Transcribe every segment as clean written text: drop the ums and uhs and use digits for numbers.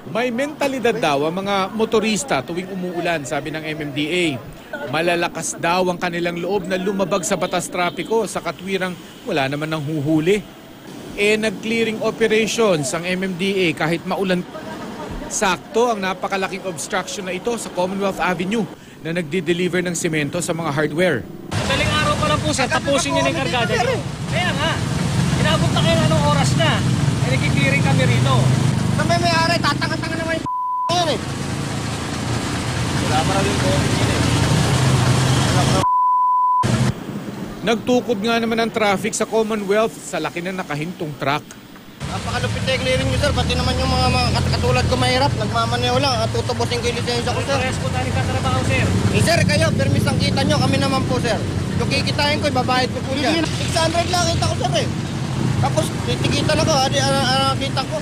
May mentalidad daw ang mga motorista tuwing umuulan, sabi ng MMDA. Malalakas daw ang kanilang loob na lumabag sa batas trapiko sa katwirang wala naman ng huhuli. Nag-clearing operations ang MMDA kahit maulan. Sakto ang napakalaking obstruction na ito sa Commonwealth Avenue na nagdi-deliver ng semento sa mga hardware. Madaling araw pa lang po sir, tapusin niyo na yung kargada niyo. Kaya nga, inabot na kayo anong oras na. Nagki-clearing kami rito. Sa may-ari, tatanga-tanga naman yung yan eh. Wala pa rin po. Nagtukod nga naman ang traffic sa Commonwealth sa laki na nakahintong truck. Napakalupit na clearing nyo sir, pati naman yung mga katulad ko mahirap, nagmamaneho lang at tutubusin ko yung lisensya ko sir. Parehas po tayo katrabaho sir. Sir, kayo, permis ang kita nyo, kami naman po sir. Yung kikitain ko, babayad ko po dyan. 600 lang kita ko sir eh. Tapos titikitan ako, kita ko.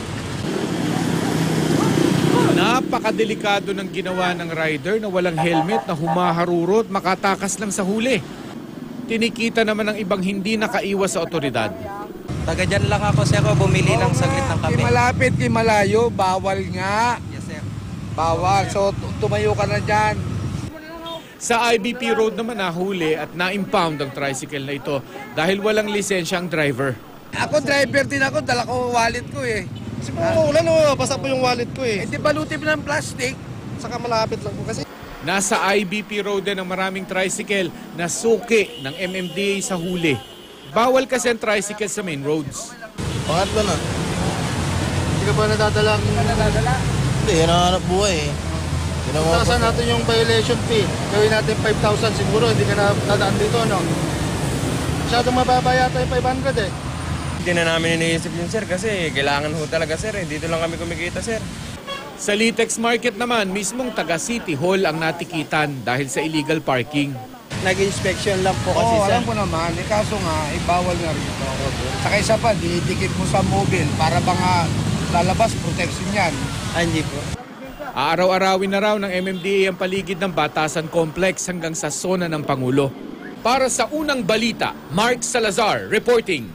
Napakadelikado ng ginawa ng rider na walang helmet na humaharurot, makatakas lang sa huli. Tinikita naman ng ibang hindi nakaiwas sa otoridad. Taga dyan lang ako, sir. Bumili lang saglit ng kape. Malapit, malayo, bawal nga. Yes, sir. Bawal. So, tumayo ka na dyan. Sa IBP Road naman nahuli at na-impound ang tricycle na ito dahil walang lisensya ang driver. Ako, driver din ako. Dala ko wallet ko eh. Kasi po ulan basa po yung wallet ko eh. Hindi balutin ng plastic. Saka malapit lang po kasi. Nasa IBP Road din ang maraming tricycle na suki ng MMDA sa huli. Bawal kasi ang tricycle sa main roads. Pangatlo na. Hindi ka ba nadadala? Hindi, hinahanap buhay eh. Taasan natin yung violation fee. Gawin natin 5,000 siguro, hindi ka na dadaan dito, no? Masyadong mababa yata yung 500 eh. Hindi na namin iniisip yun, sir, kasi kailangan ho talaga, sir. Dito lang kami kumikita, sir. Sa Litex Market naman, mismong taga City Hall ang natikitan dahil sa illegal parking. Nag-inspection lang po kasi, Oo, sir. alam ko naman. Kaso nga, bawal nga rito. Saka isa pa, didikit mo sa mobile para bang lalabas, protection yan. Hindi po. Aaraw-arawin na raw ng MMDA ang paligid ng Batasan Complex hanggang sa zona ng Pangulo. Para sa unang balita, Mark Salazar reporting.